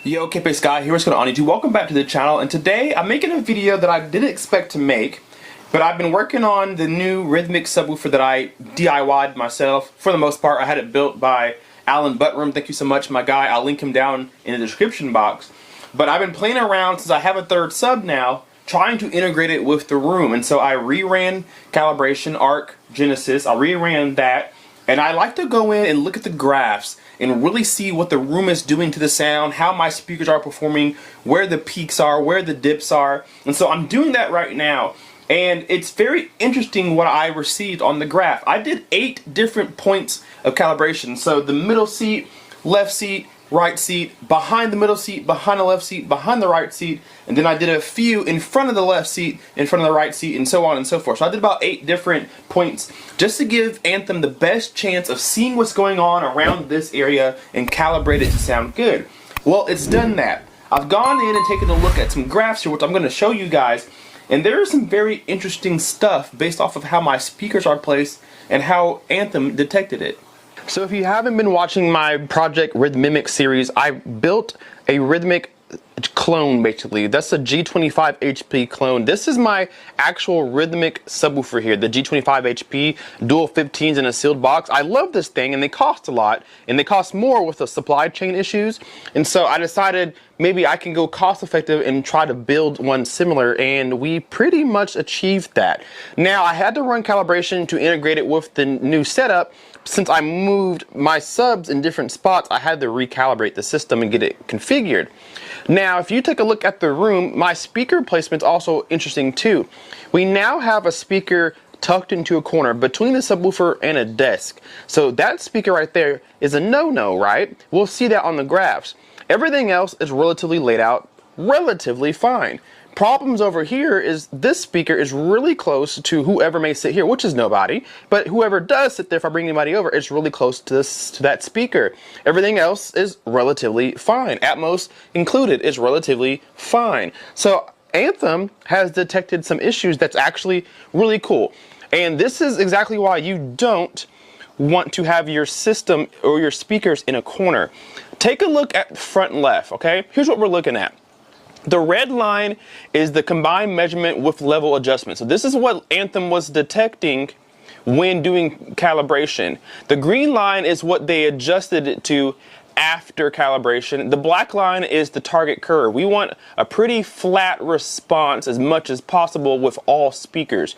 Yo, Kpaceguy here, what's going on YouTube? Welcome back to the channel, and today I'm making a video that I didn't expect to make, but I've been working on the new Rythmik subwoofer that I DIY'd myself. For the most part, I had it built by Alan Buttroom. Thank you so much, my guy. I'll link him down in the description box. But I've been playing around since I have a third sub now, trying to integrate it with the room. And so I reran calibration, Arc, Genesis. I reran that. And I like to go in and look at the graphs and really see what the room is doing to the sound, how my speakers are performing, where the peaks are, where the dips are. And so I'm doing that right now. And it's very interesting what I received on the graph. I did 8 different points of calibration. So the middle seat, left seat, right seat, behind the middle seat, behind the left seat, behind the right seat, and then I did a few in front of the left seat, in front of the right seat, and so on and so forth. So I did about 8 different points just to give Anthem the best chance of seeing what's going on around this area and calibrate it to sound good. Well, it's done that. I've gone in and taken a look at some graphs here, which I'm going to show you guys, and there is some very interesting stuff based off of how my speakers are placed and how Anthem detected it. So if you haven't been watching my Project Rythmimic series, I built a Rythmik clone basically. That's a G25 HP clone. This is my actual Rythmik subwoofer here, the G25 HP, dual 15s in a sealed box. I love this thing, and they cost a lot, and they cost more with the supply chain issues. And so I decided maybe I can go cost effective and try to build one similar, and we pretty much achieved that. Now I had to run calibration to integrate it with the new setup. Since I moved my subs in different spots, I had to recalibrate the system and get it configured. Now, if you take a look at the room, my speaker placement's also interesting too. We now have a speaker tucked into a corner between the subwoofer and a desk. So that speaker right there is a no-no, right? We'll see that on the graphs. Everything else is relatively laid out relatively fine. Problems over here is this speaker is really close to whoever may sit here, which is nobody, but whoever does sit there, if I bring anybody over, it's really close to that speaker. Everything else is relatively fine. Atmos included is relatively fine. So Anthem has detected some issues that's actually really cool. And this is exactly why you don't want to have your system or your speakers in a corner. Take a look at the front left, okay? Here's what we're looking at. The red line is the combined measurement with level adjustment. So this is what Anthem was detecting when doing calibration. The green line is what they adjusted it to after calibration. The black line is the target curve. We want a pretty flat response as much as possible with all speakers.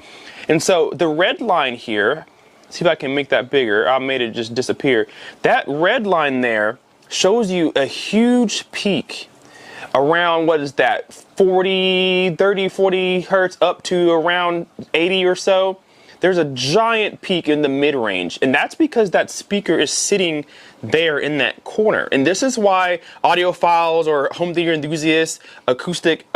And so the red line here, see if I can make that bigger. I made it just disappear. That red line there shows you a huge peak around, what is that, 40 hertz up to around 80 or so. There's a giant peak in the mid-range, and that's because that speaker is sitting there in that corner. And this is why audiophiles or home theater enthusiasts, acoustic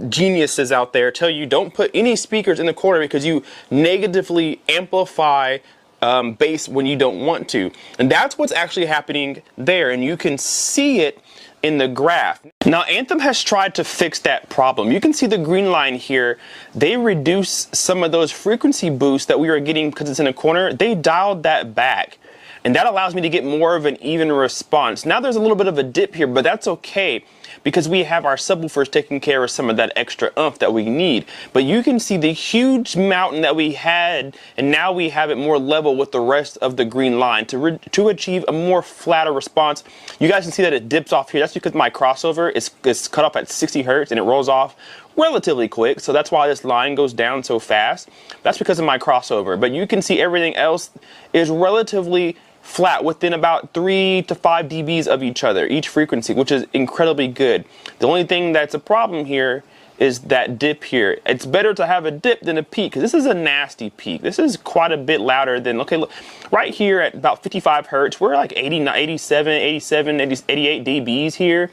geniuses out there tell you don't put any speakers in the corner because you negatively amplify bass when you don't want to. And that's what's actually happening there, and you can see it in the graph. Now Anthem has tried to fix that problem. You can see the green line here. They reduced some of those frequency boosts that we were getting because it's in a corner. They dialed that back, and that allows me to get more of an even response. Now there's a little bit of a dip here, but that's okay because we have our subwoofers taking care of some of that extra oomph that we need. But you can see the huge mountain that we had, and now we have it more level with the rest of the green line to achieve a more flatter response. You guys can see that it dips off here. That's because my crossover is cut off at 60 hertz and it rolls off relatively quick, so that's why this line goes down so fast. That's because of my crossover. But you can see everything else is relatively flat within about 3 to 5 dBs of each other, each frequency, which is incredibly good. The only thing that's a problem here is that dip here. It's better to have a dip than a peak, because this is a nasty peak. This is quite a bit louder than, okay, look, right here at about 55 hertz, we're like 87, 88 dBs here.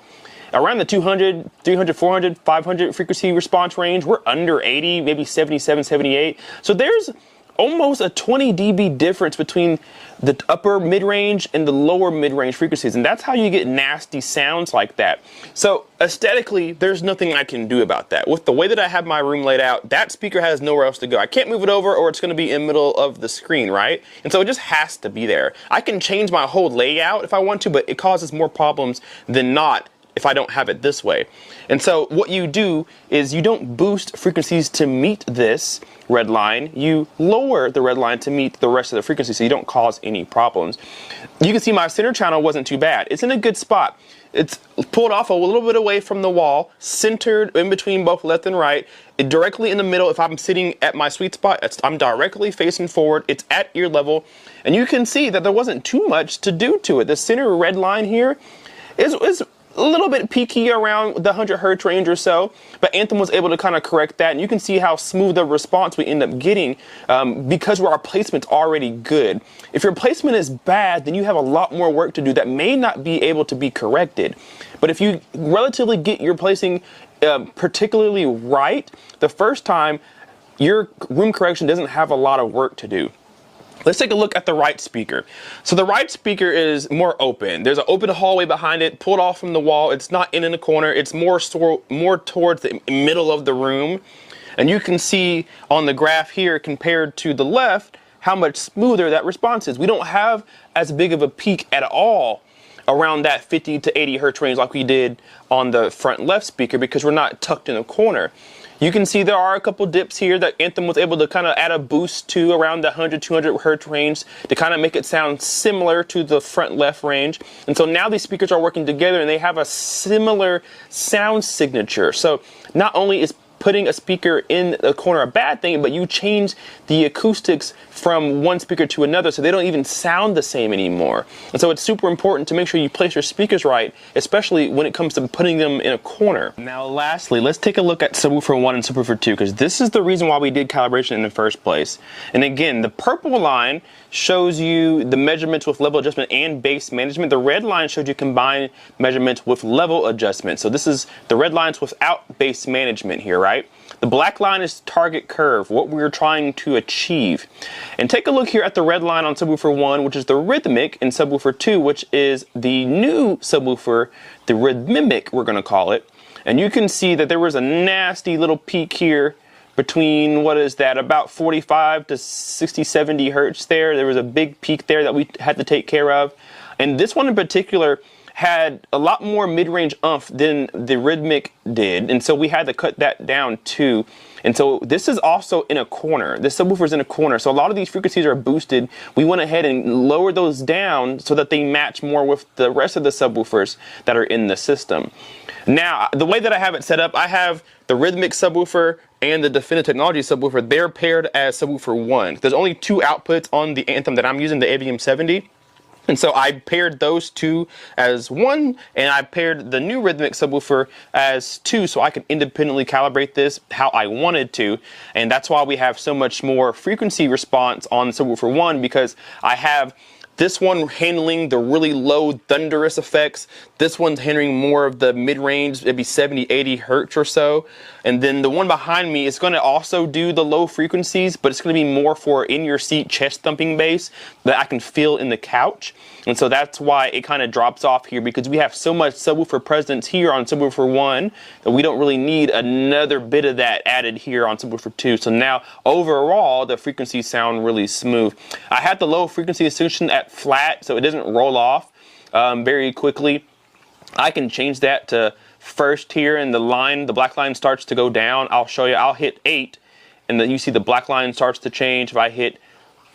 Around the 200, 300, 400, 500 frequency response range, we're under 80, maybe 77, 78. So there's almost a 20 dB difference between the upper mid-range and the lower mid-range frequencies, and that's how you get nasty sounds like that. So aesthetically, there's nothing I can do about that. With the way that I have my room laid out, that speaker has nowhere else to go. I can't move it over or it's going to be in the middle of the screen, right? And so it just has to be there. I can change my whole layout if I want to, but it causes more problems than not if I don't have it this way. And so what you do is you don't boost frequencies to meet this red line, you lower the red line to meet the rest of the frequency so you don't cause any problems. You can see my center channel wasn't too bad. It's in a good spot. It's pulled off a little bit away from the wall, centered in between both left and right, directly in the middle. If I'm sitting at my sweet spot, I'm directly facing forward, it's at ear level, and you can see that there wasn't too much to do to it. The center red line here is a little bit peaky around the 100 hertz range or so, but Anthem was able to kind of correct that, and you can see how smooth the response we end up getting because our placement's already good. If your placement is bad, then you have a lot more work to do that may not be able to be corrected. But if you relatively get your placing particularly right the first time, your room correction doesn't have a lot of work to do. Let's take a look at the right speaker. So the right speaker is more open. There's an open hallway behind it, pulled off from the wall. It's not in a corner. It's more towards the middle of the room. And you can see on the graph here compared to the left how much smoother that response is. We don't have as big of a peak at all around that 50 to 80 hertz range like we did on the front left speaker because we're not tucked in a corner. You can see there are a couple dips here that Anthem was able to kind of add a boost to around the 100, 200 hertz range to kind of make it sound similar to the front left range. And so now these speakers are working together and they have a similar sound signature. So not only is putting a speaker in a corner a bad thing, but you change the acoustics from one speaker to another so they don't even sound the same anymore. And so it's super important to make sure you place your speakers right, especially when it comes to putting them in a corner. Now lastly, let's take a look at subwoofer 1 and subwoofer 2 because this is the reason why we did calibration in the first place. And again, the purple line shows you the measurements with level adjustment and bass management. The red line shows you combined measurements with level adjustment. So this is the red lines without bass management here, right? The black line is target curve, what we're trying to achieve. And take a look here at the red line on subwoofer 1, which is the Rythmik, and subwoofer 2, which is the new subwoofer, the Rythmimic, we're going to call it. And you can see that there was a nasty little peak here between, what is that, about 45 to 60, 70 hertz there. There was a big peak there that we had to take care of. And this one in particular had a lot more mid-range oomph than the Rythmik did, and so we had to cut that down too. And so this is also in a corner. This subwoofer is in a corner, so a lot of these frequencies are boosted. We went ahead and lowered those down so that they match more with the rest of the subwoofers that are in the system. Now, the way that I have it set up, I have the Rythmik subwoofer and the Definitive Technology subwoofer. They're paired as subwoofer 1. There's only 2 outputs on the Anthem that I'm using, the AVM 70. And so I paired those 2 as 1, and I paired the new Rythmik subwoofer as 2 so I could independently calibrate this how I wanted to. And that's why we have so much more frequency response on subwoofer 1, because I have this one handling the really low thunderous effects. This one's handling more of the mid-range, maybe 70, 80 hertz or so. And then the one behind me is going to also do the low frequencies, but it's going to be more for in-your-seat chest thumping bass that I can feel in the couch. And so that's why it kind of drops off here, because we have so much subwoofer presence here on subwoofer 1 that we don't really need another bit of that added here on subwoofer 2. So now overall the frequencies sound really smooth. I had the low frequency section at flat so it doesn't roll off very quickly. I can change that to first here, and the black line starts to go down. I'll show you. I'll hit 8 and then you see the black line starts to change. If I hit,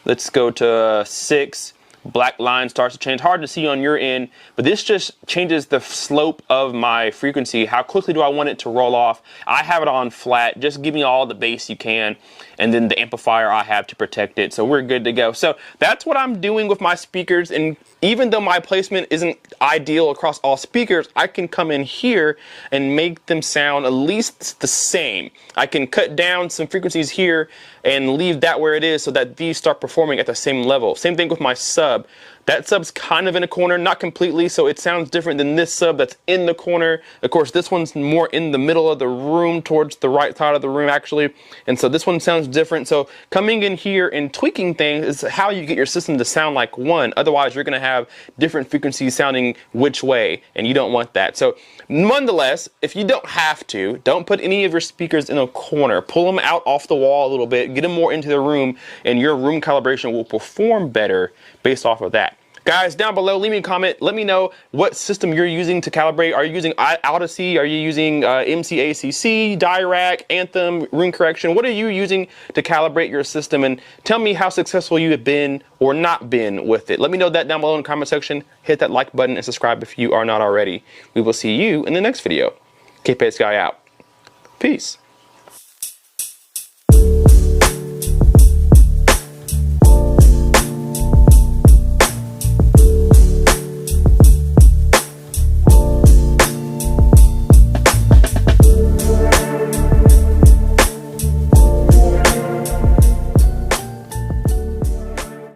let's go to 6, black line starts to change. Hard to see on your end, but this just changes the slope of my frequency. How quickly do I want it to roll off? I have it on flat. Just give me all the bass you can, and then the amplifier I have to protect it. So we're good to go. So that's what I'm doing with my speakers, and even though my placement isn't ideal across all speakers, I can come in here and make them sound at least the same. I can cut down some frequencies here and leave that where it is so that these start performing at the same level. Same thing with my sub. That sub's kind of in a corner, not completely, so it sounds different than this sub that's in the corner. Of course, this one's more in the middle of the room, towards the right side of the room actually, and so this one sounds different. So coming in here and tweaking things is how you get your system to sound like one. Otherwise, you're gonna have different frequencies sounding which way, and you don't want that. So nonetheless, if you don't have to, don't put any of your speakers in a corner. Pull them out off the wall a little bit, get them more into the room, and your room calibration will perform better based off of that. Guys, down below, leave me a comment. Let me know what system you're using to calibrate. Are you using Odyssey? Are you using MCACC, Dirac, Anthem, Room Correction? What are you using to calibrate your system? And tell me how successful you have been or not been with it. Let me know that down below in the comment section. Hit that like button and subscribe if you are not already. We will see you in the next video. Kpaceguy out. Peace.